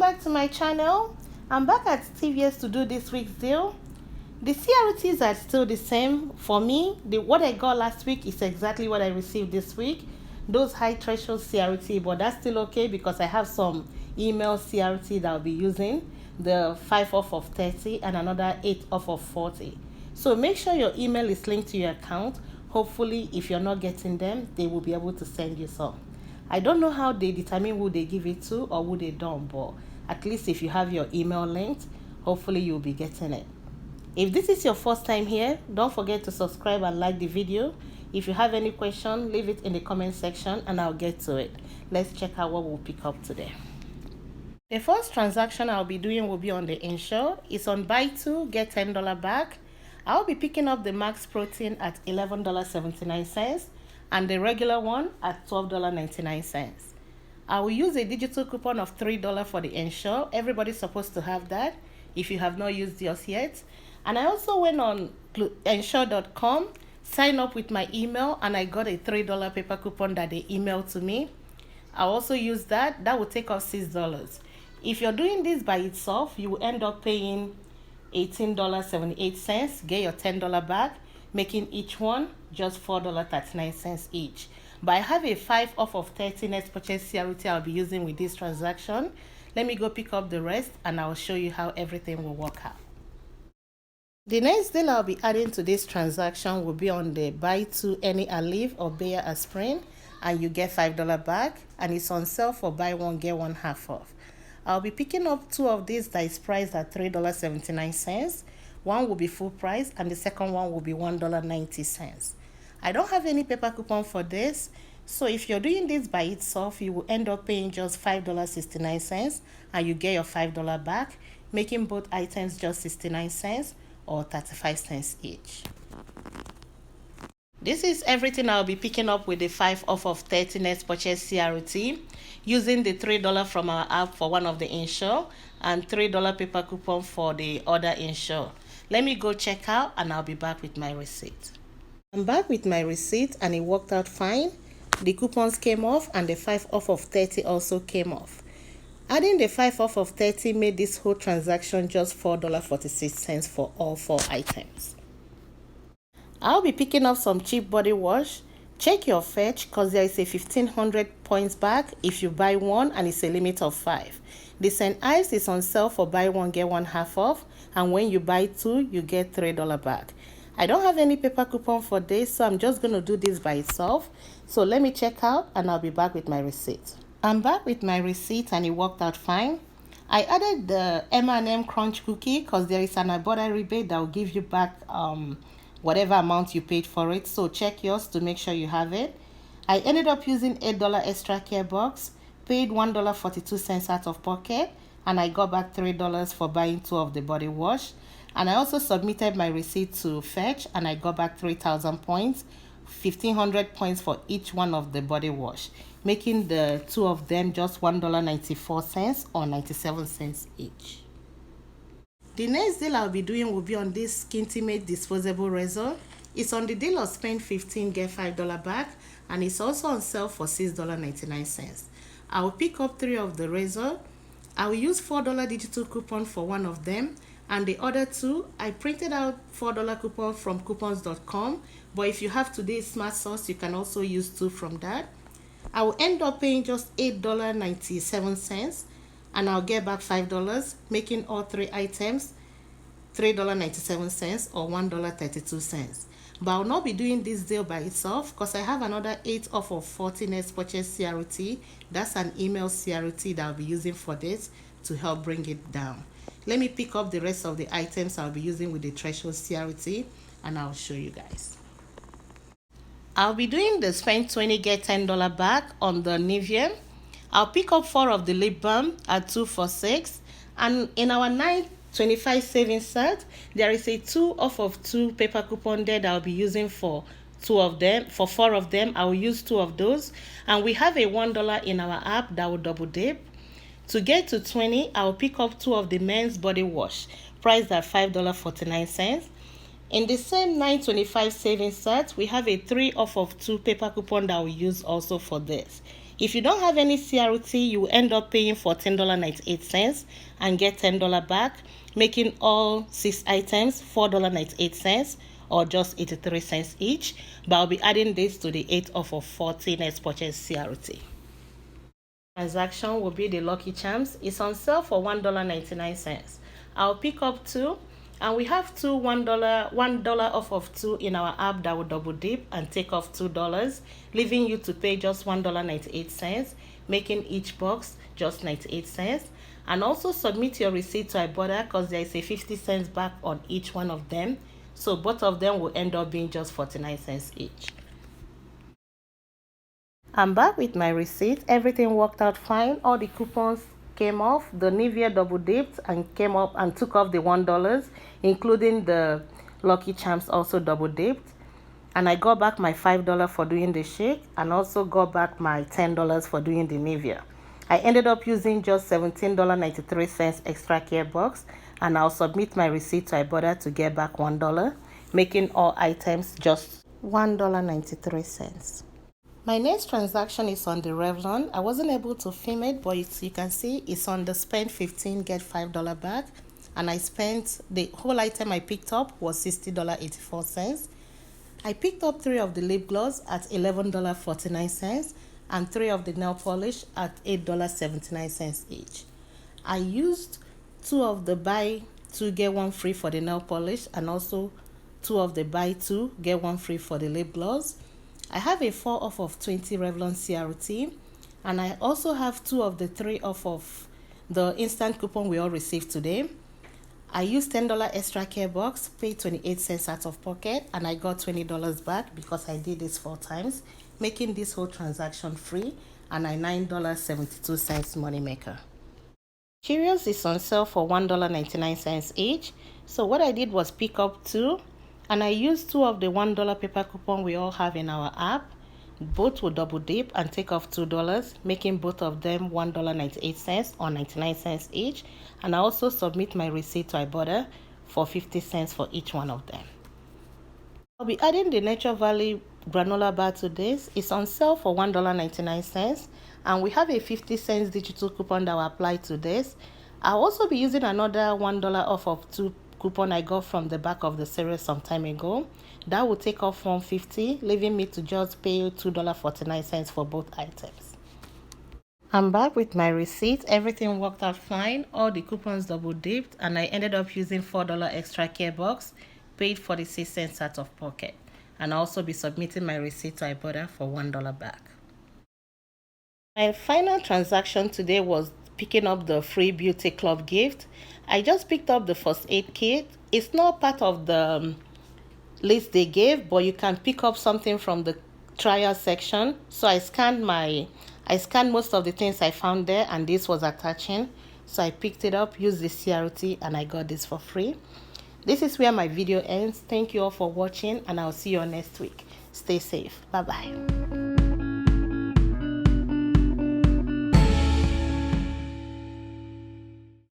back to my channel. I'm back at TVS to do this week's deal. The CRTs are still the same for me. What I got last week is exactly what I received this week. Those high threshold CRT, but that's still okay because I have some email CRT that I'll be using. The 5 off of 30 and another 8 off of 40. So make sure your email is linked to your account. Hopefully, if you're not getting them, they will be able to send you some. I don't know how they determine who they give it to or who they don't, but at least if you have your email linked, hopefully you'll be getting it. If this is your first time here, don't forget to subscribe and like the video. If you have any question, leave it in the comment section and I'll get to it. Let's check out what we'll pick up today. The first transaction I'll be doing will be on the Ensure. It's on buy 2, get $10 back. I'll be picking up the Max Protein at $11.79 and the regular one at $12.99. I will use a digital coupon of $3 for the Ensure. Everybody's supposed to have that if you have not used yours yet. And I also went on ensure.com, signed up with my email, and I got a $3 paper coupon that they emailed to me. I also used that. That will take off $6. If you're doing this by itself, you will end up paying $18.78, get your $10 back, making each one just $4.39 each. But I have a 5 off of 30 next purchase CRT I'll be using with this transaction. Let me go pick up the rest and I'll show you how everything will work out. The next deal I'll be adding to this transaction will be on the buy 2 any Aleve or Bayer aspirin and you get $5 back, and it's on sale for buy 1 get 1 half off. I'll be picking up 2 of these that is priced at $3.79. One will be full price and the second one will be $1.90. I don't have any paper coupon for this, so if you're doing this by itself, you will end up paying just $5.69 and you get your $5 back, making both items just 69 cents or 35 cents each. This is everything I'll be picking up with the 5 off of 30 next purchase CRT, using the $3 from our app for one of the Ensure and $3 paper coupon for the other Ensure. Let me go check out and I'll be back with my receipt. I'm back with my receipt and it worked out fine. The coupons came off and the 5 off of 30 also came off. Adding the 5 off of 30 made this whole transaction just $4.46 for all 4 items. I'll be picking up some cheap body wash. Check your fetch because there is a 1,500 points back if you buy one and it's a limit of 5. The St. Ives is on sale for buy 1 get 1 half off, and when you buy 2 you get $3 back. I don't have any paper coupon for this, so I'm just going to do this by itself. So let me check out and I'll be back with my receipt. I'm back with my receipt and it worked out fine. I added the M&M Crunch cookie because there is an Ibotta Rebate that will give you back whatever amount you paid for it. So check yours to make sure you have it. I ended up using $8 extra care box, paid $1.42 out of pocket, and I got back $3 for buying 2 of the body wash. And I also submitted my receipt to Fetch and I got back 3,000 points, 1,500 points for each one of the body wash, making the 2 of them just $1.94 or 97 cents each. The next deal I'll be doing will be on this Skintimate disposable razor. It's on the deal of spend 15 get $5 back, and it's also on sale for $6.99. I will pick up 3 of the razor. I will use $4 digital coupon for one of them, and the other 2 I printed out $4 coupon from coupons.com, but if you have today's smart source you can also use 2 from that. I will end up paying just $8.97 and I'll get back $5, making all 3 items $3.97 or $1.32. But I'll not be doing this deal by itself because I have another 8 off of 40 next purchase CRT. That's an email CRT that I'll be using for this to help bring it down. Let me pick up the rest of the items I'll be using with the threshold CRT and I'll show you guys. I'll be doing the spend 20 get $10 back on the Nivea. I'll pick up 4 of the lip balm at 2 for $6, and in our 9.25 savings set there is a 2 off of 2 paper coupon there that I'll be using for 2 of them. For 4 of them I will use 2 of those, and we have a $1 in our app that will double dip. To get to 20, I'll pick up 2 of the men's body wash priced at $5.49. In the same 9.25 savings set, we have a 3 off of 2 paper coupon that we use also for this. If you don't have any CRT, you will end up paying $14.98 and get $10 back, making all 6 items $4.98 or just 83 cents each. But I'll be adding this to the 8 off of 40 next purchase CRT. Transaction will be the Lucky Charms. It's on sale for $1.99. I'll pick up 2, and we have two $1 off of 2 in our app that will double dip and take off $2, leaving you to pay just $1.98, making each box just 98 cents. And also submit your receipt to Ibotta because there is a 50 cents back on each one of them, so both of them will end up being just 49 cents each. I'm back with my receipt. Everything worked out fine. All the coupons came off. The Nivea double dipped and came up and took off the $1, including the Lucky Charms also double dipped. And I got back my $5 for doing the shake, and also got back my $10 for doing the Nivea. I ended up using just $17.93 extra care box, and I'll submit my receipt to Ibotta to get back $1, making all items just $1.93. My next transaction is on the Revlon. I wasn't able to film it, but you can see it's on the spend 15 get $5 back, and I spent, the whole item I picked up was $60.84. I picked up 3 of the lip gloss at $11.49 and 3 of the nail polish at $8.79 each. I used 2 of the buy 2 get 1 free for the nail polish, and also 2 of the buy 2 get 1 free for the lip gloss. I have a 4 off of 20 Revlon CRT, and I also have 2 of the 3 off of the instant coupon we all received today. I used $10 extra care box, paid 28 cents out of pocket, and I got $20 back because I did this 4 times, making this whole transaction free and a $9.72 money maker. Cheerios is on sale for $1.99 each. So what I did was pick up 2, and I used 2 of the $1 paper coupon we all have in our app. Both will double dip and take off $2, making both of them $1.98 or 99 cents each. And I also submit my receipt to Ibotta for 50 cents for each one of them. I'll be adding the Nature Valley granola bar to this. It's on sale for $1.99, and we have a 50 cents digital coupon that will apply to this. I'll also be using another $1 off of 2 coupon I got from the back of the series some time ago. That will take off $1.50, leaving me to just pay $2.49 for both items. I'm back with my receipt. Everything worked out fine. All the coupons double dipped, and I ended up using $4 extra care box, paid 46 cents out of pocket, and I'll also be submitting my receipt to Ibotta for $1 back. My final transaction today was picking up the free beauty club gift. I just picked up the first aid kit. It's not part of the list they gave, but you can pick up something from the trial section. So I scanned most of the things I found there, and this was attaching. So I picked it up, used the CRT, and I got this for free. This is where my video ends. Thank you all for watching, and I'll see you all next week. Stay safe. Bye-bye.